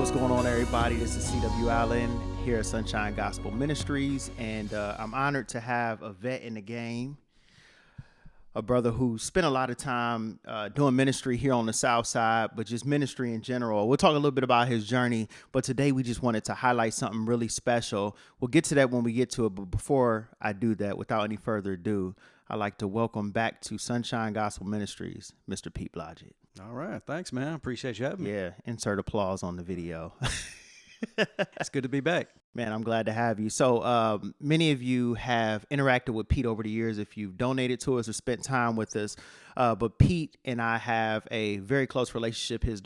What's going on, everybody? This is C.W. Allen here at Sunshine Gospel Ministries, and I'm honored to have a vet in the game, a brother who spent a lot of time doing ministry here on the South Side, but just ministry in general. We'll talk a little bit about his journey, but today we just wanted to highlight something really special. We'll get to that when we get to it, but before I do that, without any further ado, I'd like to welcome back to Sunshine Gospel Ministries, Mr. Pete Blodgett. All right. Thanks, man. Appreciate you having me. Yeah, insert applause on the video. It's good to be back. Man, I'm glad to have you. So many of you have interacted with Pete over the years if you've donated to us or spent time with us. But Pete and I have a very close relationship. His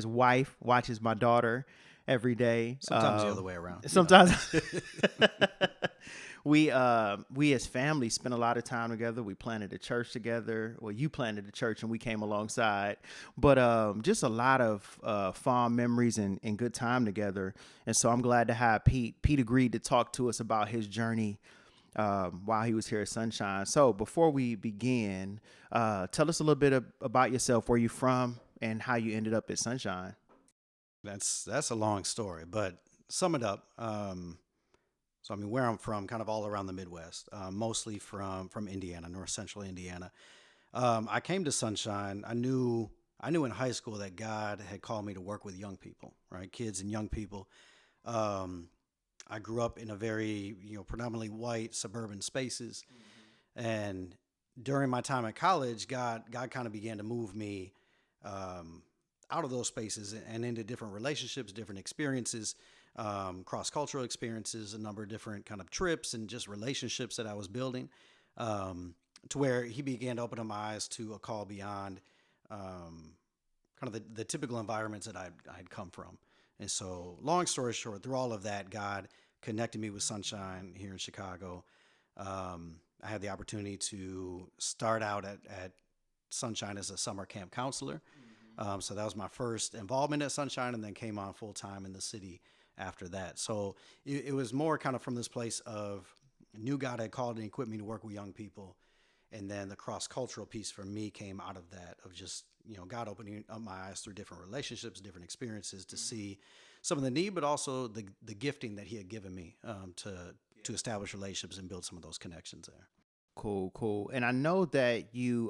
wife watches my daughter every day. Sometimes the other way around. Sometimes. We as family spent a lot of time together. We planted a church together. Well, you planted a church and we came alongside. But just a lot of fond memories and good time together. And so I'm glad to have Pete. Pete agreed to talk to us about his journey while he was here at Sunshine. So before we begin, tell us a little bit about yourself, where you're from, and how you ended up at Sunshine. That's a long story, but sum it up. So, where I'm from, kind of all around the Midwest, mostly from Indiana, north central Indiana. I came to Sunshine. I knew in high school that God had called me to work with young people, right? Kids and young people. I grew up in a very, predominantly white suburban spaces. Mm-hmm. And during my time at college, God kind of began to move me out of those spaces and into different relationships, different experiences. Cross-cultural experiences, a number of different kind of trips and just relationships that I was building, to where he began to open up my eyes to a call beyond kind of the typical environments that I'd come from. And so, long story short, through all of that, God connected me with Sunshine here in Chicago. I had the opportunity to start out at Sunshine as a summer camp counselor. Mm-hmm. So that was my first involvement at Sunshine, and then came on full-time in the city after that. So it was more kind of from this place of knew God had called and equipped me to work with young people. And then the cross-cultural piece for me came out of that, of just, God opening up my eyes through different relationships, different experiences to see some of the need, but also the gifting that he had given me to establish relationships and build some of those connections there. Cool. And I know that you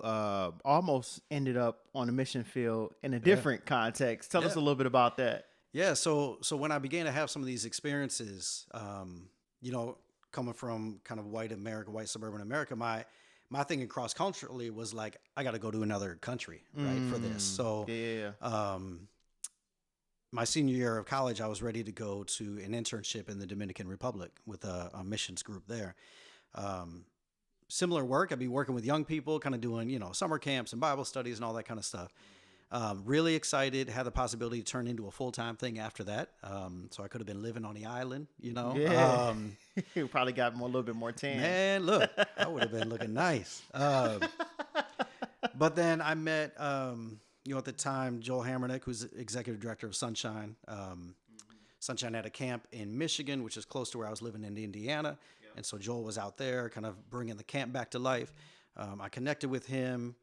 almost ended up on the mission field in a different context. Tell us a little bit about that. Yeah, so when I began to have some of these experiences, coming from kind of white suburban America, my thinking cross-culturally was like, I got to go to another country, right, for this. So my senior year of college, I was ready to go to an internship in the Dominican Republic with a missions group there. Similar work, I'd be working with young people, kind of doing, summer camps and Bible studies and all that kind of stuff. Really excited, had the possibility to turn into a full-time thing after that. So I could have been living on the island, Yeah. You probably got a little bit more tan. Man, look, I would have been looking nice. But then I met, at the time, Joel Hammernick, who's executive director of Sunshine. Sunshine had a camp in Michigan, which is close to where I was living in Indiana. Yep. And so Joel was out there kind of bringing the camp back to life. I connected with him.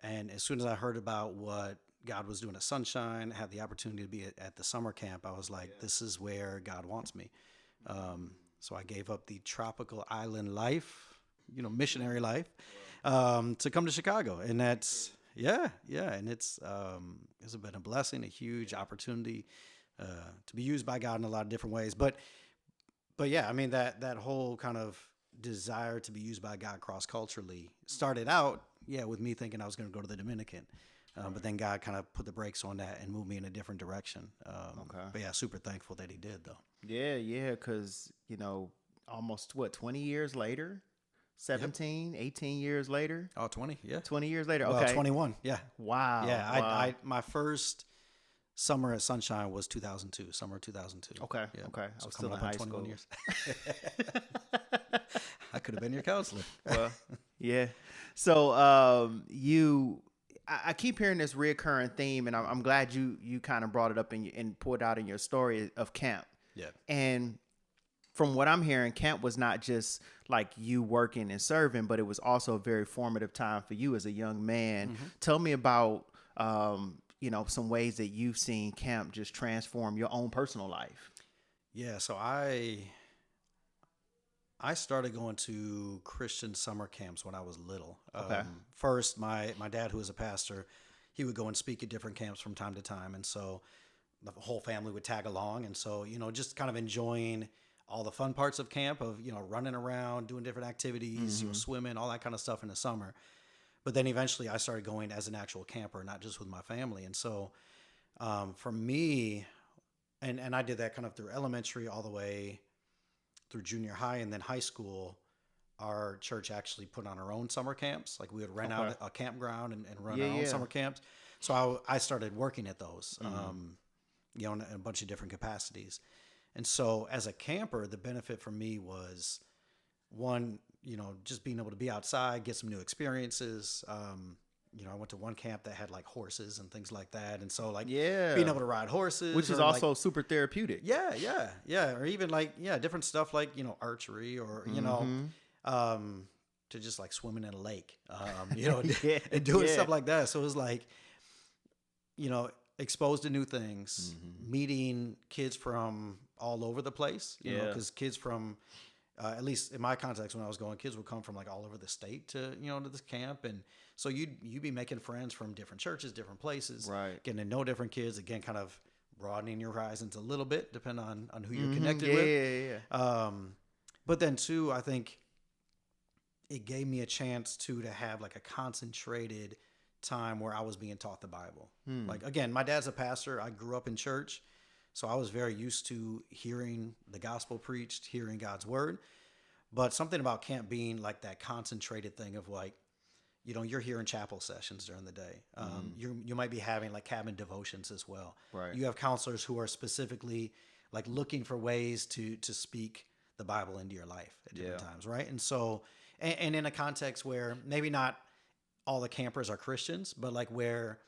And as soon as I heard about what God was doing at Sunshine, had the opportunity to be at the summer camp, I was like, this is where God wants me. So I gave up the tropical island life, missionary life, to come to Chicago. And that's, and it's been a blessing, a huge opportunity to be used by God in a lot of different ways. But yeah, that whole kind of desire to be used by God cross-culturally started out, with me thinking I was going to go to the Dominican. But then God kind of put the brakes on that and moved me in a different direction. But yeah, super thankful that he did, though. Yeah, because, almost, 20 years later? 17, 18 years later? Oh, 20, yeah. 20 years later, well, okay. 21, yeah. Wow. Yeah, wow. I my first summer at Sunshine was 2002, summer of 2002. Okay, yeah. okay. So I was still in high school. Years. I could have been your counselor. Well, yeah. So I keep hearing this reoccurring theme, and I'm glad you kind of brought it up and pulled out in your story of camp. Yeah. And from what I'm hearing, camp was not just like you working and serving, but it was also a very formative time for you as a young man. Mm-hmm. Tell me about some ways that you've seen camp just transform your own personal life. Yeah, so I started going to Christian summer camps when I was little. Okay. First, my dad, who was a pastor, he would go and speak at different camps from time to time. And so the whole family would tag along. And so, just kind of enjoying all the fun parts of camp of, running around, doing different activities, swimming, all that kind of stuff in the summer. But then eventually I started going as an actual camper, not just with my family. And so for me, and I did that kind of through elementary all the way through junior high, and then high school, our church actually put on our own summer camps. Like we would rent out a campground and run our own summer camps. So I started working at those, in a bunch of different capacities. And so as a camper, the benefit for me was one, just being able to be outside, get some new experiences. I went to one camp that had like horses and things like that. And so being able to ride horses. Which is also super therapeutic. Yeah. Or even different stuff like, archery or, to just like swimming in a lake, and doing stuff like that. So it was like, exposed to new things, meeting kids from all over the place, because kids from, at least in my context, when I was going, kids would come from like all over the state to this camp. And so you'd be making friends from different churches, different places, right? Getting to know different kids, again, kind of broadening your horizons a little bit, depending on who you're connected with. But then too, I think it gave me a chance to have like a concentrated time where I was being taught the Bible. Like, again, my dad's a pastor. I grew up in church. So I was very used to hearing the gospel preached, hearing God's word. But something about camp being like that concentrated thing of like, you're here in chapel sessions during the day. You might be having like cabin devotions as well. Right. You have counselors who are specifically like looking for ways to speak the Bible into your life at different times, right? And so, and in a context where maybe not all the campers are Christians, but like where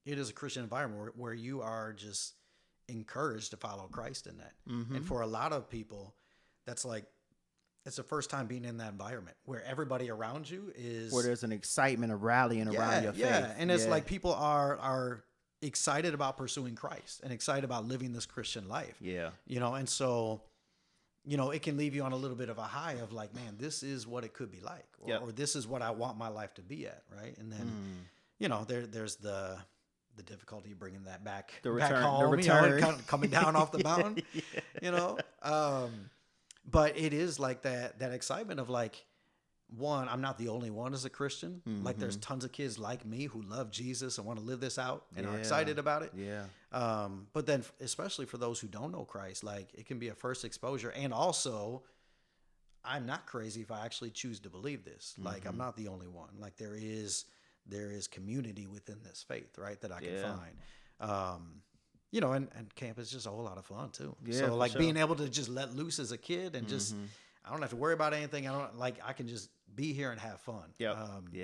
it is a Christian environment where you are just encouraged to follow Christ in that. And for a lot of people, that's like, it's the first time being in that environment where everybody around you is where there's an excitement of rallying around your faith. Yeah. And it's like people are excited about pursuing Christ and excited about living this Christian life. Yeah. And so, it can leave you on a little bit of a high of like, man, this is what it could be like, or this is what I want my life to be at. Right. And then, there's the difficulty of bringing that back home, kind of coming down off the mountain, but it is like that excitement of like, one, I'm not the only one as a Christian. Like there's tons of kids like me who love Jesus and want to live this out and are excited about it. Yeah. But then especially for those who don't know Christ, like it can be a first exposure. And also, I'm not crazy if I actually choose to believe this. Like I'm not the only one. Like there is community within this faith, right? That I can find. And camp is just a whole lot of fun too. Yeah, so like being able to just let loose as a kid and just, I don't have to worry about anything. I can just be here and have fun.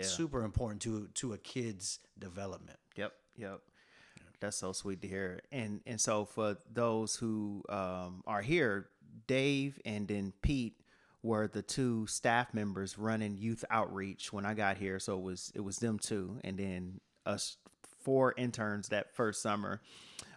Super important to a kid's development. Yep. That's so sweet to hear. And so for those who are here, Dave and then Pete were the two staff members running youth outreach when I got here. So it was them two, and then us 4 interns that first summer.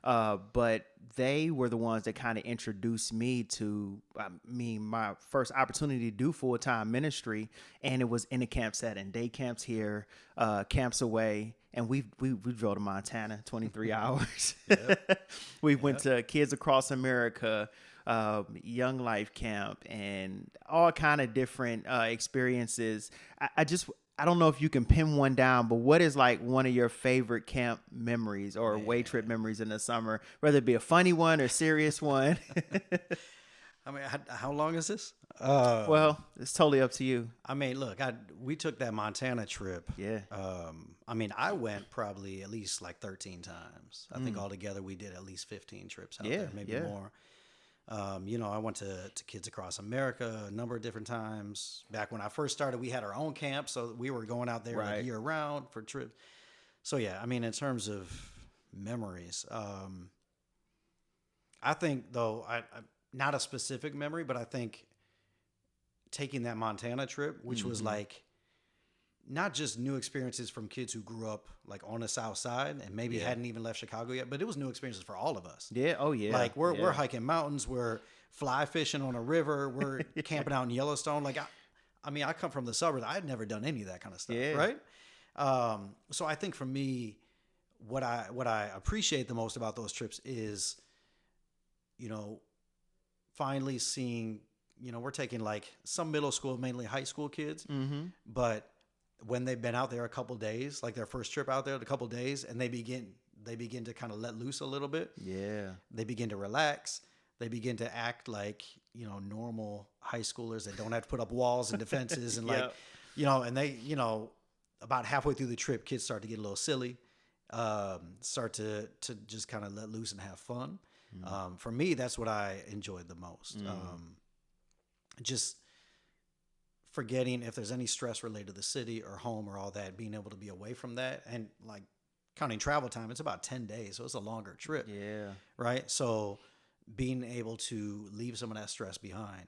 But they were the ones that kind of introduced me to my first opportunity to do full-time ministry, and it was in a camp setting. Day camps here, camps away, and we drove to Montana 23 hours. We went to Kids Across America, Young Life Camp, and all kind of different experiences. I don't know if you can pin one down, but what is like one of your favorite camp memories or way trip memories in the summer, whether it be a funny one or serious one? I mean, how long is this? Well, it's totally up to you. I mean, look, we took that Montana trip. Yeah. I went probably at least like 13 times. I think altogether we did at least 15 trips out there, maybe more. I went to Kids Across America a number of different times. Back when I first started, we had our own camp, so we were going out there like year round for trips. So yeah, I mean, in terms of memories, I think though, I not a specific memory, but I think taking that Montana trip, which was like not just new experiences from kids who grew up like on the South Side and maybe hadn't even left Chicago yet, but it was new experiences for all of us. Yeah. Oh yeah. Like we're hiking mountains, we're fly fishing on a river, we're camping out in Yellowstone. Like I mean, I come from the suburbs. I had never done any of that kind of stuff, right? So I think for me, what I appreciate the most about those trips is, finally seeing, we're taking like some middle school, mainly high school kids, but when they've been out there a couple days, like their first trip out there, a couple days, and they begin to kind of let loose a little bit. Yeah. They begin to relax. They begin to act like, normal high schoolers that don't have to put up walls and defenses and and they, about halfway through the trip, kids start to get a little silly, start to just kind of let loose and have fun. For me, that's what I enjoyed the most. Just forgetting if there's any stress related to the city or home or all that, being able to be away from that. And like counting travel time, it's about 10 days. So it's a longer trip. Yeah. Right. So being able to leave some of that stress behind,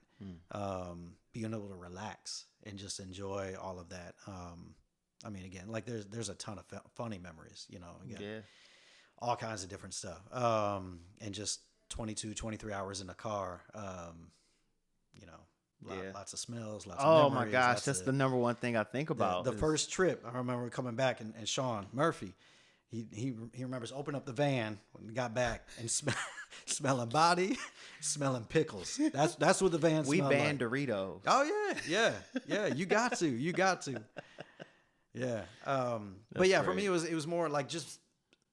being able to relax and just enjoy all of that. I mean, again, like there's a ton of funny memories, all kinds of different stuff. And just 22, 23 hours in the car, lots of smells, lots of memories. Oh my gosh, that's the number one thing I think about. The first trip, I remember coming back and Sean Murphy, he remembers opening up the van when we got back and smelling body, smelling pickles. That's what the van smelled like. We banned Doritos. Oh yeah. You got to. Yeah. But yeah, for me it was more like just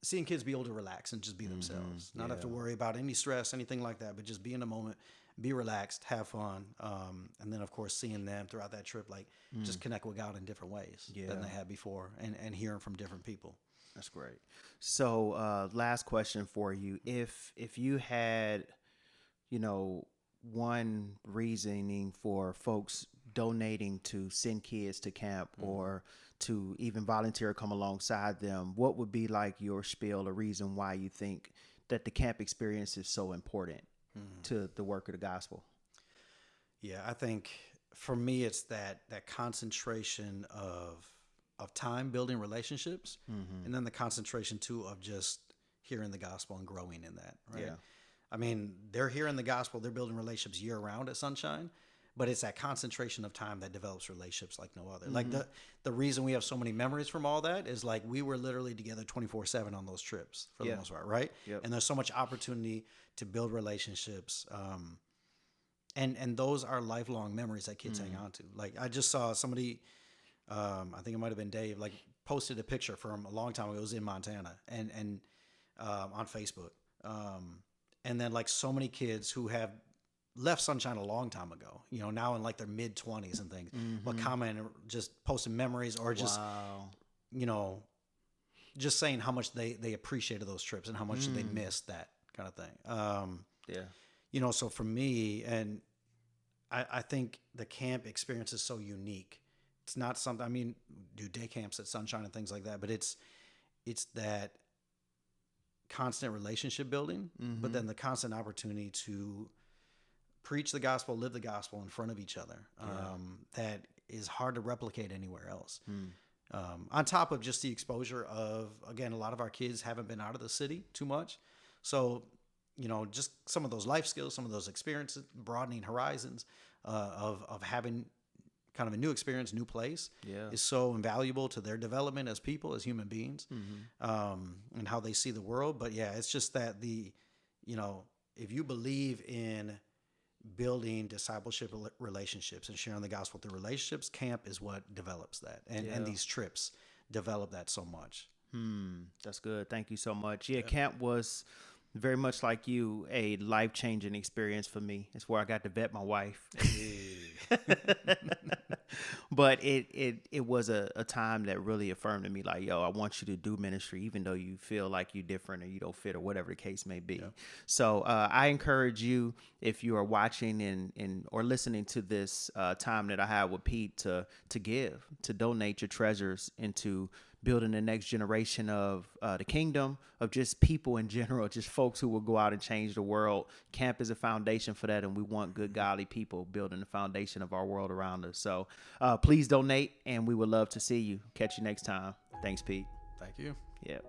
seeing kids be able to relax and just be themselves, not have to worry about any stress, anything like that, but just be in the moment. Be relaxed, have fun, and then of course seeing them throughout that trip, like just connect with God in different ways than they had before, and hearing from different people. That's great. So, last question for you: if you had, one reasoning for folks donating to send kids to camp or to even volunteer, come alongside them, what would be like your spiel, a reason why you think that the camp experience is so important to the work of the gospel? Yeah, I think for me, it's that concentration of time building relationships, and then the concentration too of just hearing the gospel and growing in that. Right. Yeah. I mean, they're hearing the gospel, they're building relationships year round at Sunshine, but it's that concentration of time that develops relationships like no other. Like the reason we have so many memories from all that is like we were literally together 24/7 on those trips for the most part, right? Yep. And there's so much opportunity to build relationships. And those are lifelong memories that kids hang on to. Like I just saw somebody, I think it might have been Dave, like posted a picture from a long time ago. It was in Montana and on Facebook. And then like so many kids who have left Sunshine a long time ago, now in like their mid 20s and things, but comment or just posting memories or just, just saying how much they appreciated those trips and how much they missed that kind of thing. So for me, and I think the camp experience is so unique. It's not something, I mean, do day camps at Sunshine and things like that, but it's that constant relationship building, but then the constant opportunity to preach the gospel, live the gospel in front of each other. That is hard to replicate anywhere else. On top of just the exposure of, again, a lot of our kids haven't been out of the city too much. So, just some of those life skills, some of those experiences, broadening horizons of having kind of a new experience, new place is so invaluable to their development as people, as human beings, and how they see the world. But yeah, it's just that if you believe in building discipleship relationships and sharing the gospel through relationships, camp is what develops that. And these trips develop that so much. That's good. Thank you so much. Yeah, camp was very much like you, a life-changing experience for me. It's where I got to vet my wife. But it was a time that really affirmed to me, like, yo, I want you to do ministry, even though you feel like you're different or you don't fit or whatever the case may be. Yeah. So I encourage you, if you are watching and or listening to this time that I had with Pete, to give, to donate your treasures into building the next generation of the kingdom, of just people in general, just folks who will go out and change the world. Camp is a foundation for that, and we want good, godly people building the foundation of our world around us. So please donate, and we would love to see you. Catch you next time. Thanks, Pete. Thank you. Yeah.